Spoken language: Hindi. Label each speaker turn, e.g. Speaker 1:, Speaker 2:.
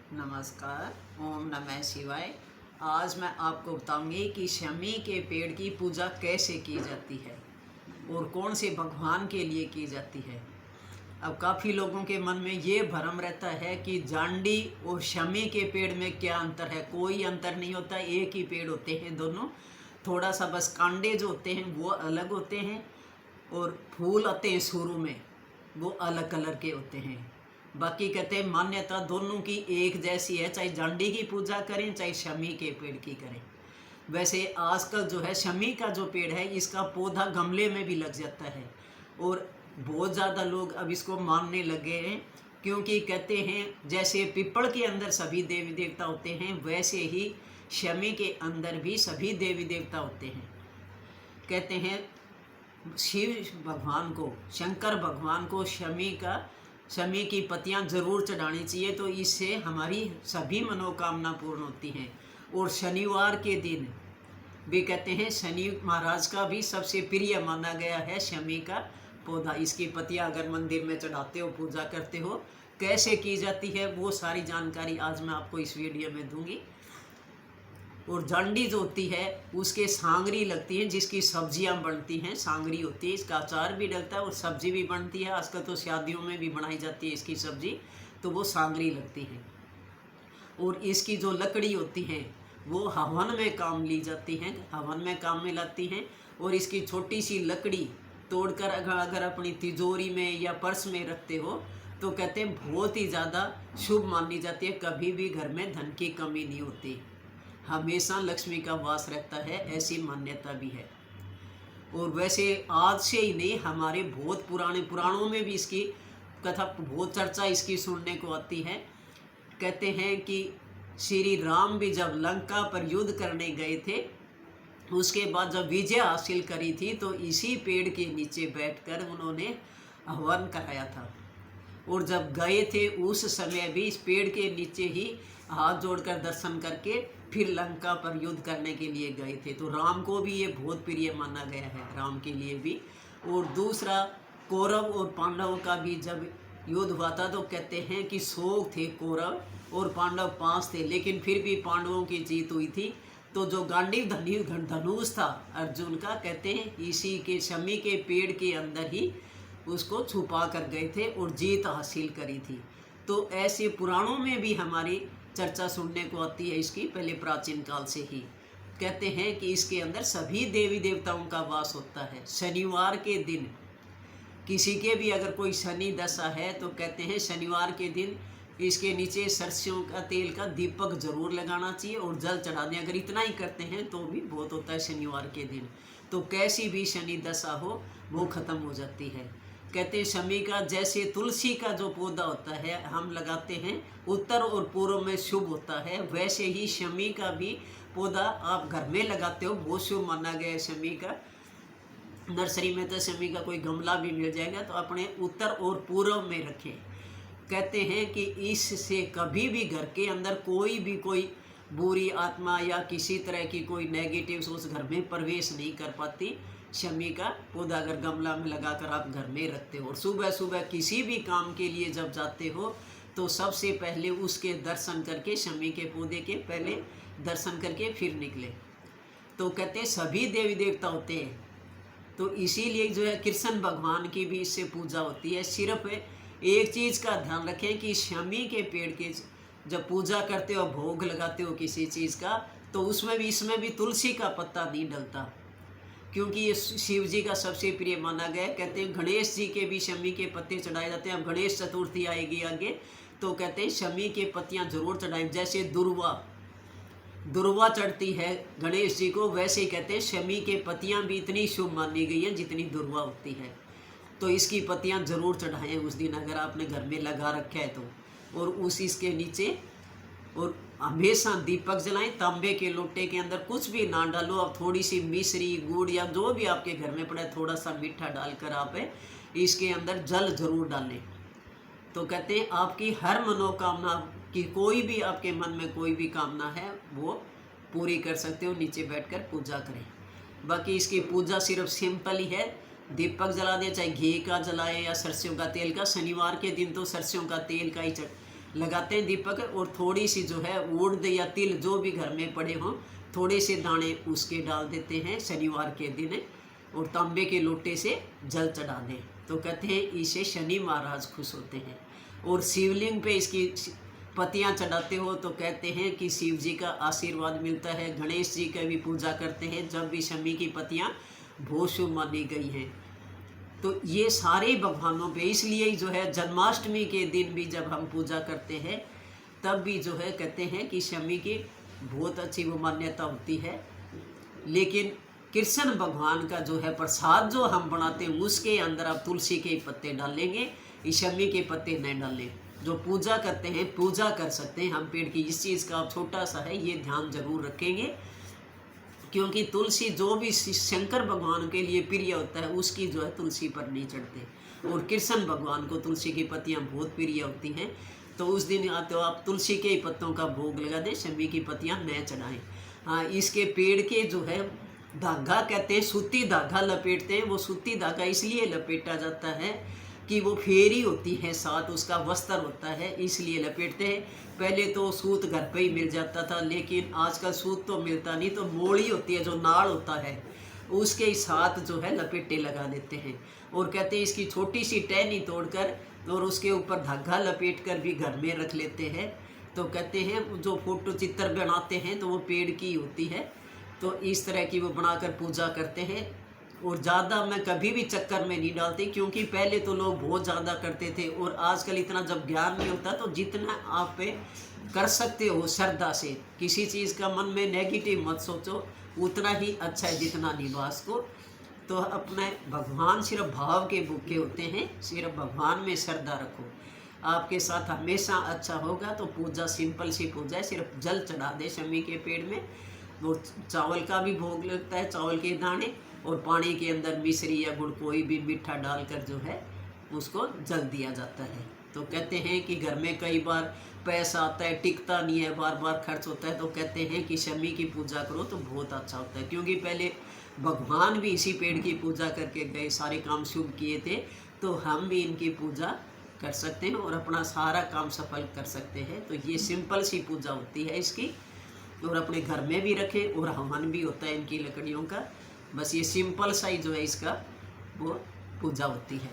Speaker 1: नमस्कार। ओम नमः शिवाय। आज मैं आपको बताऊंगी कि शमी के पेड़ की पूजा कैसे की जाती है और कौन से भगवान के लिए की जाती है। अब काफ़ी लोगों के मन में ये भ्रम रहता है कि जांडी और शमी के पेड़ में क्या अंतर है। कोई अंतर नहीं होता, एक ही पेड़ होते हैं दोनों। थोड़ा सा बस कांडे जो होते हैं वो अलग होते हैं और फूल आते हैं शुरू में, वो अलग कलर के होते हैं। बाकी कहते हैं मान्यता दोनों की एक जैसी है, चाहे जांडी की पूजा करें चाहे शमी के पेड़ की करें। वैसे आजकल जो है शमी का जो पेड़ है इसका पौधा गमले में भी लग जाता है और बहुत ज़्यादा लोग अब इसको मानने लगे हैं, क्योंकि कहते हैं जैसे पीपल के अंदर सभी देवी देवता होते हैं वैसे ही शमी के अंदर भी सभी देवी देवता होते हैं। कहते हैं शिव भगवान को, शंकर भगवान को शमी की पत्तियां जरूर चढ़ानी चाहिए, तो इससे हमारी सभी मनोकामना पूर्ण होती हैं। और शनिवार के दिन भी कहते हैं शनि महाराज का भी सबसे प्रिय माना गया है शमी का पौधा। इसकी पत्तियां अगर मंदिर में चढ़ाते हो, पूजा करते हो, कैसे की जाती है वो सारी जानकारी आज मैं आपको इस वीडियो में दूंगी। और जांडी जो होती है उसके सांगरी लगती है जिसकी सब्जियां बनती हैं, सांगरी होती है, इसका अचार भी डलता है और सब्जी भी बनती है। आजकल तो शादियों में भी बनाई जाती है इसकी सब्जी, तो वो सांगरी लगती है। और इसकी जो लकड़ी होती है वो हवन में काम ली जाती हैं, हवन में काम में लाती हैं। और इसकी छोटी सी लकड़ी तोड़कर अगर अपनी तिजोरी में या पर्स में रखते हो तो कहते हैं बहुत ही ज़्यादा शुभ मानी जाती है। कभी भी घर में धन की कमी नहीं होती, हमेशा लक्ष्मी का वास रहता है, ऐसी मान्यता भी है। और वैसे आज से ही नहीं, हमारे बहुत पुराने पुराणों में भी इसकी कथा, बहुत चर्चा इसकी सुनने को आती है। कहते हैं कि श्री राम भी जब लंका पर युद्ध करने गए थे, उसके बाद जब विजय हासिल करी थी तो इसी पेड़ के नीचे बैठकर उन्होंने हवन कराया था। और जब गए थे उस समय भी इस पेड़ के नीचे ही हाथ जोड़कर दर्शन करके फिर लंका पर युद्ध करने के लिए गए थे। तो राम को भी ये बहुत प्रिय माना गया है, राम के लिए भी। और दूसरा, कौरव और पांडव का भी जब युद्ध हुआ था तो कहते हैं कि 100 थे कौरव और पांडव 5 थे, लेकिन फिर भी पांडवों की जीत हुई थी। तो जो गांडीव धनुष था अर्जुन का, कहते हैं इसी के शमी के पेड़ के अंदर ही उसको छुपा कर गए थे और जीत हासिल करी थी। तो ऐसे पुराणों में भी हमारी चर्चा सुनने को आती है इसकी, पहले प्राचीन काल से ही। कहते हैं कि इसके अंदर सभी देवी देवताओं का वास होता है। शनिवार के दिन किसी के भी अगर कोई शनि दशा है तो कहते हैं शनिवार के दिन इसके नीचे सरसों का तेल का दीपक जरूर लगाना चाहिए और जल चढ़ा दें। अगर इतना ही करते हैं तो भी बहुत होता है शनिवार के दिन, तो कैसी भी शनि दशा हो वो खत्म हो जाती है। कहते हैं शमी का, जैसे तुलसी का जो पौधा होता है हम लगाते हैं उत्तर और पूर्व में शुभ होता है, वैसे ही शमी का भी पौधा आप घर में लगाते हो, बहुत शुभ माना गया है शमी का। नर्सरी में तो शमी का कोई गमला भी मिल जाएगा, तो अपने उत्तर और पूर्व में रखें। कहते हैं कि इससे कभी भी घर के अंदर कोई बुरी आत्मा या किसी तरह की कोई नेगेटिव सोच घर में प्रवेश नहीं कर पाती। शमी का पौधा अगर गमला में लगाकर आप घर में रखते हो और सुबह सुबह किसी भी काम के लिए जब जाते हो तो सबसे पहले उसके दर्शन करके, शमी के पौधे के पहले दर्शन करके फिर निकले। तो कहते हैं सभी देवी देवता होते हैं, तो इसीलिए जो है कृष्ण भगवान की भी इससे पूजा होती है। सिर्फ एक चीज़ का ध्यान रखें कि शमी के पेड़ के जब पूजा करते हो, भोग लगाते हो किसी चीज़ का, तो इसमें भी तुलसी का पत्ता नहीं डलता, क्योंकि ये शिव जी का सबसे प्रिय माना गया है। कहते हैं गणेश जी के भी शमी के पत्ते चढ़ाए जाते हैं। अब गणेश चतुर्थी आएगी आगे, तो कहते हैं शमी के पत्तियां जरूर चढ़ाएं। जैसे दुर्वा चढ़ती है गणेश जी को, वैसे ही कहते हैं शमी के पत्तियां भी इतनी शुभ मानी गई हैं जितनी दुर्वा होती है। तो इसकी पत्तियां जरूर चढ़ाएं उस दिन अगर आपने घर में लगा रखा है तो। और इसके नीचे और हमेशा दीपक जलाएं। तांबे के लोटे के अंदर कुछ भी ना डालो, अब थोड़ी सी मिश्री, गुड़ या जो भी आपके घर में पड़ा है, थोड़ा सा मीठा डालकर आप इसके अंदर जल जरूर डालें। तो कहते हैं आपकी हर मनोकामना की, कोई भी आपके मन में कोई भी कामना है वो पूरी कर सकते हो, नीचे बैठकर पूजा करें। बाकी इसकी पूजा सिर्फ सिंपल ही है, दीपक जला दें, चाहे घी का जलाएं या सरसों का तेल का। शनिवार के दिन तो सरसों का तेल का ही लगाते हैं दीपक, और थोड़ी सी जो है उड़द या तिल जो भी घर में पड़े हों थोड़े से दाने उसके डाल देते हैं शनिवार के दिन, और तांबे के लोटे से जल चढ़ा दें। तो कहते हैं इससे शनि महाराज खुश होते हैं। और शिवलिंग पे इसकी पत्तियां चढ़ाते हो तो कहते हैं कि शिव जी का आशीर्वाद मिलता है। गणेश जी का भी पूजा करते हैं जब भी शमी की पत्तियां बहुत शुभ मानी गई हैं। तो ये सारे भगवानों पे इसलिए जो है जन्माष्टमी के दिन भी जब हम पूजा करते हैं तब भी जो है कहते हैं कि शमी की बहुत अच्छी वो मान्यता होती है। लेकिन कृष्ण भगवान का जो है प्रसाद जो हम बनाते हैं उसके अंदर आप तुलसी के पत्ते डालेंगे, शमी के पत्ते नहीं डालें। जो पूजा करते हैं पूजा कर सकते हैं हम पेड़ की, इस चीज़ का छोटा सा है ये ध्यान जरूर रखेंगे, क्योंकि तुलसी जो भी शंकर भगवान के लिए प्रिय होता है उसकी जो है तुलसी पर नहीं चढ़ते, और कृष्ण भगवान को तुलसी की पत्तियां बहुत प्रिय होती हैं। तो उस दिन तो आप तुलसी के ही पत्तों का भोग लगा दें, शमी की पत्तियां न चढ़ाएं। हाँ, इसके पेड़ के जो है धागा कहते हैं, सूती धागा लपेटते हैं। वो सूती धागा इसलिए लपेटा जाता है कि वो फेरी होती है साथ उसका वस्त्र होता है, इसलिए लपेटते हैं। पहले तो सूत घर पे ही मिल जाता था, लेकिन आजकल सूत तो मिलता नहीं, तो मोड़ी होती है जो नाड़ होता है उसके साथ जो है लपेटे लगा देते हैं। और कहते हैं इसकी छोटी सी टहनी तोड़कर और उसके ऊपर धागा लपेट कर भी घर में रख लेते हैं। तो कहते हैं जो फोटो चित्र बनाते हैं तो वो पेड़ की होती है, तो इस तरह की वो बनाकर पूजा करते हैं। और ज़्यादा मैं कभी भी चक्कर में नहीं डालती, क्योंकि पहले तो लोग बहुत ज़्यादा करते थे, और आजकल इतना जब ज्ञान नहीं होता तो जितना आप पे कर सकते हो श्रद्धा से, किसी चीज़ का मन में नेगेटिव मत सोचो, उतना ही अच्छा है जितना निवास को। तो अपने भगवान सिर्फ भाव के भूखे होते हैं, सिर्फ भगवान में श्रद्धा रखो, आपके साथ हमेशा अच्छा होगा। तो पूजा सिंपल सी पूजा है, सिर्फ जल चढ़ा दे शमी के पेड़ में, और चावल का भी भोग लगता है, चावल के दाने, और पानी के अंदर मिश्री या गुड़ कोई भी मीठा डालकर जो है उसको जल दिया जाता है। तो कहते हैं कि घर में कई बार पैसा आता है टिकता नहीं है, बार बार खर्च होता है, तो कहते हैं कि शमी की पूजा करो तो बहुत अच्छा होता है, क्योंकि पहले भगवान भी इसी पेड़ की पूजा करके गए, सारे काम शुभ किए थे। तो हम भी इनकी पूजा कर सकते हैं और अपना सारा काम सफल कर सकते हैं। तो ये सिंपल सी पूजा होती है इसकी, और अपने घर में भी रखें, और हवन भी होता है इनकी लकड़ियों का। बस ये सिंपल सा ही जो है इसका वो पूजा होती है।